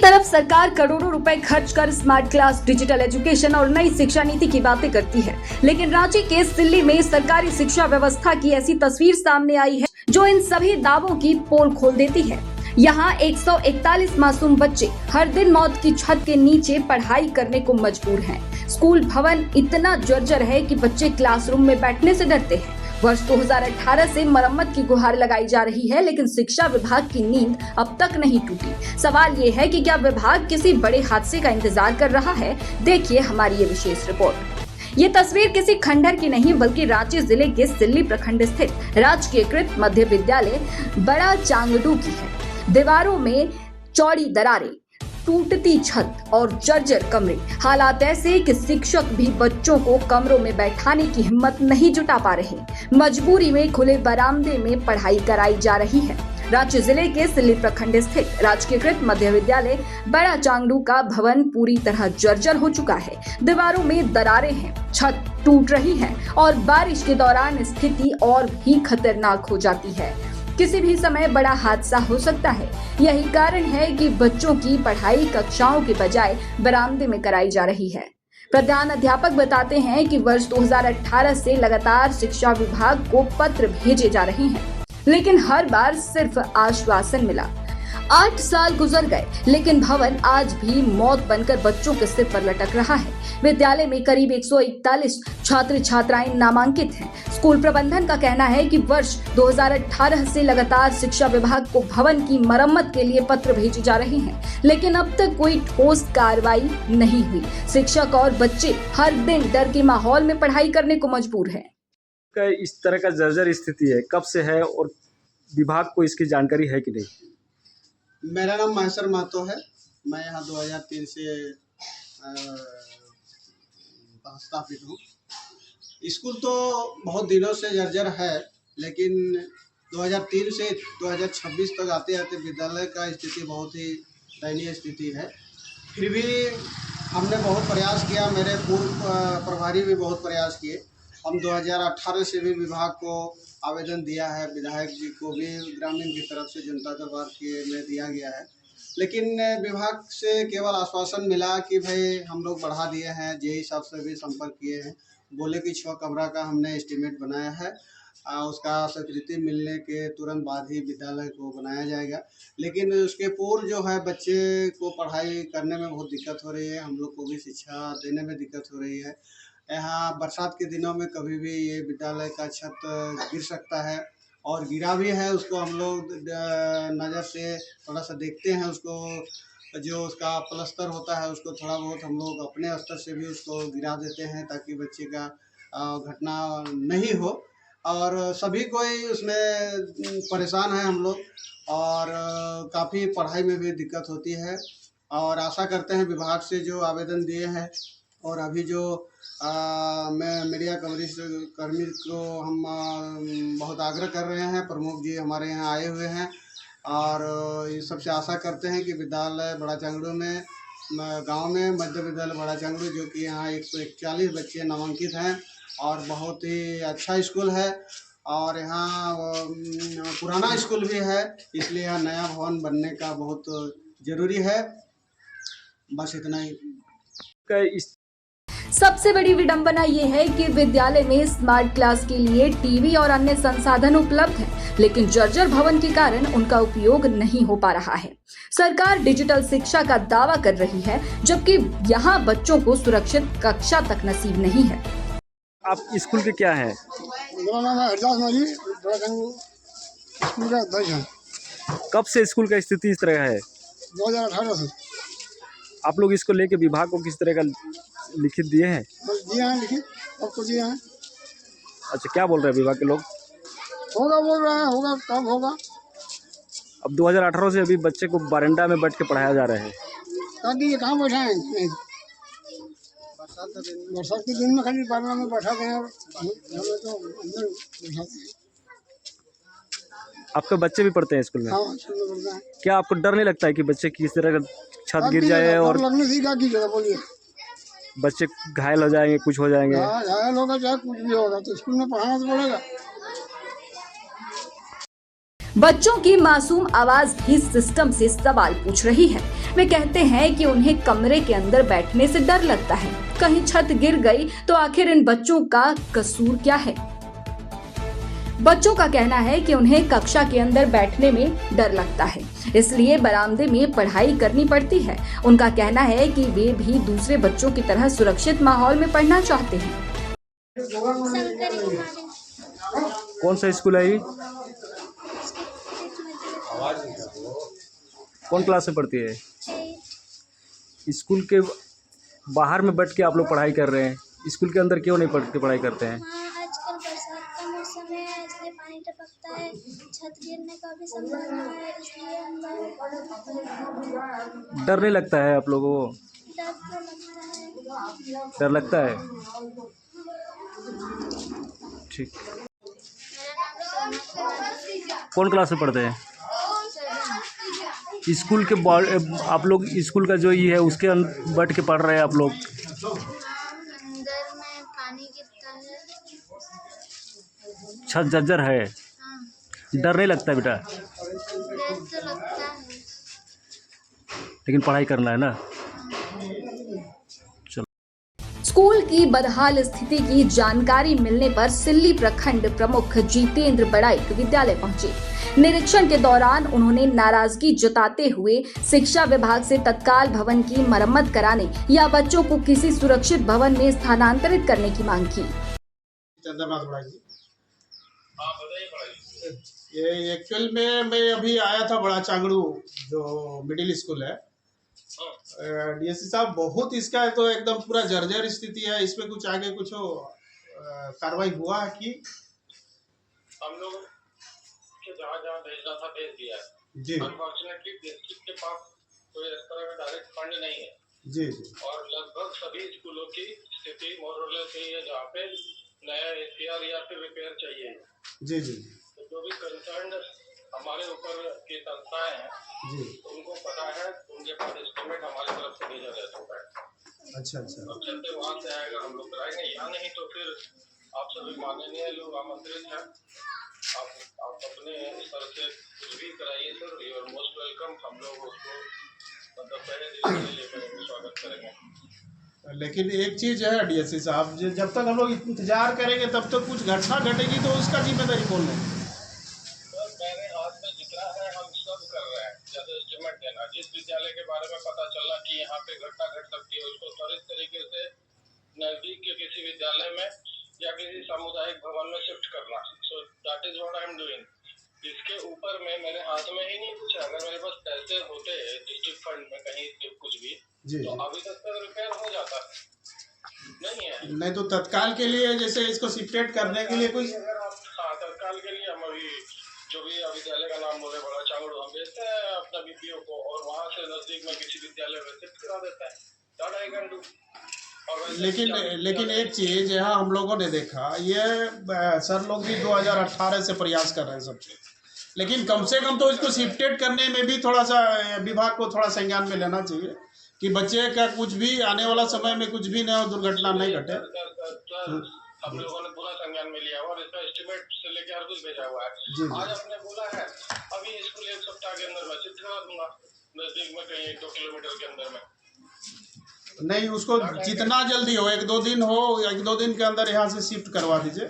तरफ सरकार करोड़ों रुपए खर्च कर स्मार्ट क्लास, डिजिटल एजुकेशन और नई शिक्षा नीति की बातें करती है, लेकिन रांची के सिल्ली में सरकारी शिक्षा व्यवस्था की ऐसी तस्वीर सामने आई है जो इन सभी दावों की पोल खोल देती है। यहाँ 141 मासूम बच्चे हर दिन मौत की छत के नीचे पढ़ाई करने को मजबूर हैं। स्कूल भवन इतना जर्जर है कि बच्चे क्लासरूम में बैठने से डरते हैं। वर्ष 2018 से मरम्मत की गुहार लगाई जा रही है, लेकिन शिक्षा विभाग की नींद अब तक नहीं टूटी। सवाल ये है कि क्या विभाग किसी बड़े हादसे का इंतजार कर रहा है? देखिए हमारी ये विशेष रिपोर्ट। ये तस्वीर किसी खंडहर की नहीं बल्कि रांची जिले के सिल्ली प्रखंड स्थित राजकीयकृत मध्य विद्यालय बड़ा चांगडू की है। दीवारों में चौड़ी दरारें, टूटती छत और जर्जर कमरे। हालात ऐसे कि शिक्षक भी बच्चों को कमरों में बैठाने की हिम्मत नहीं जुटा पा रहे। मजबूरी में खुले बरामदे में पढ़ाई कराई जा रही है। रांची जिले के सिल्ली प्रखंड स्थित राजकीयकृत मध्य विद्यालय बड़ा चांगडू का भवन पूरी तरह जर्जर हो चुका है। दीवारों में दरारें हैं, छत टूट रही है और बारिश के दौरान स्थिति और भी खतरनाक हो जाती है। किसी भी समय बड़ा हादसा हो सकता है। यही कारण है कि बच्चों की पढ़ाई कक्षाओं के बजाय बरामदे में कराई जा रही है। प्रधान अध्यापक बताते हैं कि वर्ष 2018 से लगातार शिक्षा विभाग को पत्र भेजे जा रहे हैं, लेकिन हर बार सिर्फ आश्वासन मिला। 8 साल गुजर गए, लेकिन भवन आज भी मौत बनकर बच्चों के सिर पर लटक रहा है। विद्यालय में करीब 141 छात्र छात्राएं नामांकित हैं। स्कूल प्रबंधन का कहना है कि वर्ष 2018 से लगातार शिक्षा विभाग को भवन की मरम्मत के लिए पत्र भेजे जा रहे हैं, लेकिन अब तक कोई ठोस कार्रवाई नहीं हुई। शिक्षक और बच्चे हर दिन डर के माहौल में पढ़ाई करने को मजबूर हैं। इस तरह का जर्जर स्थिति है, कब से है और विभाग को इसकी जानकारी है कि नहीं? मेरा नाम महेश्वर महतो है। मैं यहाँ 2003 से स्थापित हूँ। स्कूल तो बहुत दिनों से जर्जर है, लेकिन 2003 से 2026 तक आते आते विद्यालय का स्थिति बहुत ही दयनीय स्थिति है। फिर भी हमने बहुत प्रयास किया, मेरे पूर्व प्रभारी भी बहुत प्रयास किए। हम 2018 से भी विभाग को आवेदन दिया है, विधायक जी को भी ग्रामीण की तरफ से जनता दरबार के में दिया गया है, लेकिन विभाग से केवल आश्वासन मिला कि भाई हम लोग बढ़ा दिए हैं। जेई साहब से भी संपर्क किए हैं, बोले कि 6 कमरा का हमने एस्टीमेट बनाया है, उसका स्वीकृति मिलने के तुरंत बाद ही विद्यालय को बनाया जाएगा। लेकिन उसके पूर्व जो है बच्चे को पढ़ाई करने में बहुत दिक्कत हो रही है, हम लोग को भी शिक्षा देने में दिक्कत हो रही है। यहाँ बरसात के दिनों में कभी भी ये विद्यालय का छत गिर सकता है, और गिरा भी है उसको हम लोग नज़र से थोड़ा सा देखते हैं। उसको जो उसका प्लस्तर होता है उसको थोड़ा बहुत हम लोग अपने स्तर से भी उसको गिरा देते हैं, ताकि बच्चे का घटना नहीं हो। और सभी कोई उसमें परेशान है हम लोग, और काफ़ी पढ़ाई में भी दिक्कत होती है। और आशा करते हैं विभाग से जो आवेदन दिए हैं, और अभी जो मैं मीडिया कर्मी को हम बहुत आग्रह कर रहे हैं, प्रमुख जी हमारे यहाँ आए हुए हैं, और इस सबसे आशा करते हैं कि विद्यालय बड़ा चांगड़ू में गांव में मध्य विद्यालय बड़ा चांगड़ू, जो कि यहाँ 141 बच्चे नामांकित हैं और बहुत ही अच्छा स्कूल है, और यहाँ पुराना स्कूल भी है, इसलिए यहाँ नया भवन बनने का बहुत ज़रूरी है। बस इतना ही। सबसे बड़ी विडंबना ये है कि विद्यालय में स्मार्ट क्लास के लिए टीवी और अन्य संसाधन उपलब्ध हैं, लेकिन जर्जर भवन के कारण उनका उपयोग नहीं हो पा रहा है। सरकार डिजिटल शिक्षा का दावा कर रही है, जबकि यहाँ बच्चों को सुरक्षित कक्षा तक नसीब नहीं है। आप स्कूल के क्या है? मेरा नाम है हरदास माली, बड़ा चांगडू स्कूल का अध्यक्ष है। कब से स्कूल का स्थिति इस तरह है? 2018 से। आप लोग इसको लेके विभाग को किस तरह का लिखित दिए हैं? बस दिए हैं लिखित, सबको दिए हैं। अच्छा, क्या बोल रहे हैं विभाग के लोग? होगा बोल रहे हैं, होगा कब होगा। अब 2018 से अभी बच्चे को बरामदा में बैठ के पढ़ाया जा रहा है। कहाँ बैठाएं? बरसात के दिन में खाली बरामदा में बैठा गए, हमें तो अंदर बैठाते हैं। आपके बच्चे भी पढ़ते हैं स्कूल में? हाँ, स्कूल में पढ़ते हैं। क्या आपको डर नहीं लगता है कि बच्चे किस तरह का छत गिर जाए और लगने से क्या कीजिएगा बोलिए? बच्चे घायल हो जाएंगे, कुछ हो जाएंगे? घायल होगा चाहे कुछ भी होगा, तो स्कूल में पढ़ाना तो पड़ेगा। बच्चों की मासूम आवाज भी सिस्टम से सवाल पूछ रही है। वे कहते हैं कि उन्हें कमरे के अंदर बैठने से डर लगता है। कहीं छत गिर गई तो आखिर इन बच्चों का कसूर क्या है? बच्चों का कहना है कि उन्हें कक्षा के अंदर बैठने में डर लगता है, इसलिए बरामदे में पढ़ाई करनी पड़ती है। उनका कहना है कि वे भी दूसरे बच्चों की तरह सुरक्षित माहौल में पढ़ना चाहते हैं। कौन सा स्कूल है ये? कौन क्लास में पढ़ती है? स्कूल के बाहर में बैठ के आप लोग पढ़ाई कर रहे हैं, स्कूल के अंदर क्यों नहीं पढ़ के पढ़ाई करते हैं? आजकल बरसात का मौसम है, इसलिए पानी टपकता है, छत गिरने का भी संभावना है, इसलिए हम लोग डर नहीं लगता है आप लोगों को? डर तो लगता है। डर लगता है। ठीक। कौन क्लास में पढ़ते हैं? स्कूल के आप लोग स्कूल का जो ये है उसके अंदर बैठ के पढ़ रहे हैं आप लोग? अंदर में पानी गिरता है। छत जर्जर है। हाँ, डर नहीं लगता बेटा? डर तो लगता है। लेकिन पढ़ाई करना है ना। स्कूल की बदहाल स्थिति की जानकारी मिलने पर सिल्ली प्रखंड प्रमुख जितेंद्र बड़ाइक विद्यालय पहुंचे। निरीक्षण के दौरान उन्होंने नाराजगी जताते हुए शिक्षा विभाग से तत्काल भवन की मरम्मत कराने या बच्चों को किसी सुरक्षित भवन में स्थानांतरित करने की मांग की। ये एक्चुअल में मैं अभी आया था बड़ा चांगड़ू जो मिडिल स्कूल है। डीएससी साहब बहुत इसका तो एकदम पूरा जर्जर स्थिति है, इसमें कुछ आगे कुछ कार्रवाई हुआ है कि हम लोग जहाँ भेजना था भेज दिया है जी। अनफॉर्चुनेटली डिस्ट्रिक्ट के पास कोई इस तरह का डायरेक्ट फंड नहीं है जी जी। और लगभग सभी स्कूलों की स्थिति मोरलेस है जहाँ पे नया एसीआर या फिर रिपेयर चाहिए जी जी। तो जो भी कंसर्न हमारे ऊपर की संस्थाएं हैं जी, उनको पता है, उनके पास एस्टिमेट हमारी तरफ से भेजा जाता है। अच्छा अच्छा। अब चलते वहाँ से आएगा हम लोग कराएंगे, या नहीं तो फिर आप सभी माननीय लोग आमंत्रित हैं, आप अपने स्तर से कुछ भी कराइए sir, you are most welcome. हम लोग उसको मतलब पहले दिन से लेकर स्वागत करेंगे। लेकिन एक चीज है डीएससी साहब, जब तक हम लोग इंतजार करेंगे तब तक कुछ घटना घटेगी तो उसका जिम्मेदारी कौन लेगा? मेरे हाथ में जितना है हम सब कर रहे हैं, जैसे एस्टिमेट देना, जिस विद्यालय के बारे में पता चला कि यहाँ पे घटना घट सकती है उसको त्वरित तरीके से नजदीक के किसी विद्यालय में या किसी सामुदायिक भवन में शिफ्ट करना। So that is what I am doing. इसके ऊपर में मेरे हाथ में ही नहीं कुछ है। अगर मेरे पास पैसे होते डिस्ट्रिक्ट फंड में कहीं कुछ भी तो अभी तक रिपेयर हो जाता नहीं है। नहीं तो तत्काल के लिए जैसे इसको शिफ्टेड करने के लिए कुछ, हाँ तत्काल के लिए हम अभी जो भी विद्यालय का नाम बोले बड़ा चांगड़ू, हम भेजते हैं अपना बीपीओ को और वहाँ से नजदीक में किसी विद्यालय में शिफ्ट करा देते हैं। That I can do. लेकिन एक चीज यहाँ हम लोगों ने देखा, ये सर लोग भी 2018 से प्रयास कर रहे हैं सब, लेकिन कम से कम तो इसको शिफ्टेड करने में भी थोड़ा सा विभाग को थोड़ा संज्ञान में लेना चाहिए कि बच्चे का कुछ भी आने वाला समय में कुछ भी न दुर्घटना नहीं घटे। हम लोगों ने पूरा संज्ञान में लिया और इसका एस्टिमेट से लेकर हर कुछ भेजा हुआ है। आज आपने बोला है अभी स्कूल एक सप्ताह के अंदर मैं शिफ्ट करा दूंगा नजदीक में कहीं 1-2 किलोमीटर के अंदर में। नहीं, उसको जितना जल्दी हो, 1-2 दिन हो, 1-2 दिन के अंदर यहाँ से शिफ्ट करवा दीजिए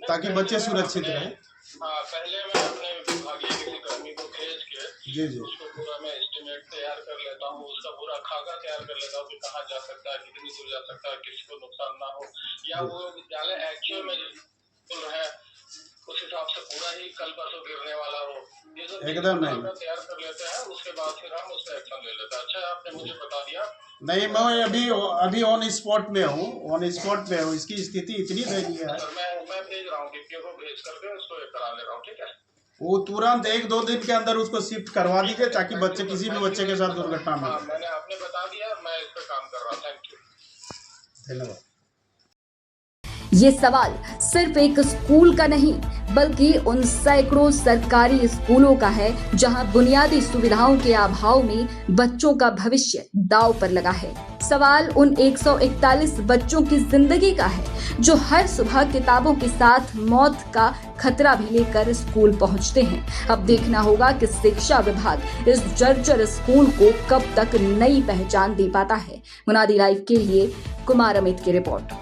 ताकि बच्चे सुरक्षित रहें। हाँ, पहले मैं अपने विभागीय किसी कर्मी को भेज के जी जी उसको पूरा मैं एस्टिमेट तैयार कर लेता हूँ, उसका पूरा खाका तैयार कर लेता हूँ कि कहाँ जा सकता है, कितनी दूर जा सकता है, किसी को नुकसान ना हो, या वो विद्यालय एक्चुअल में खुल रहा है उस हिसाब से पूरा ही कल परसों गिरने वाला हो, ये सब एकदम नहीं तैयार कर लेते हैं। उसके बाद फिर हम उस पर एक्शन ले लेते हैं। अच्छा आपने मुझे बता दिया। नहीं, मैं अभी ऑन स्पॉट में हूँ, इसकी स्थिति इतनी दयनीय है। मैं भेज रहा हूँ, डीपीओ को भेज करके उसको करा ले रहा हूँ, ठीक है? वो तुरंत 1-2 दिन के अंदर उसको शिफ्ट करवा दीजिए ताकि बच्चे किसी भी बच्चे के साथ दुर्घटना ना हो। मैंने आपने बता दिया, मैं इस पर काम कर रहा हूँ। थैंक यू, धन्यवाद। ये सवाल सिर्फ एक स्कूल का नहीं बल्कि उन सैकड़ों सरकारी स्कूलों का है जहां बुनियादी सुविधाओं के अभाव में बच्चों का भविष्य दांव पर लगा है। सवाल उन 141 बच्चों की जिंदगी का है जो हर सुबह किताबों के साथ मौत का खतरा भी लेकर स्कूल पहुंचते हैं। अब देखना होगा कि शिक्षा विभाग इस जर्जर स्कूल को कब तक नई पहचान दे पाता है। मुनादी लाइव के लिए कुमार अमित की रिपोर्ट।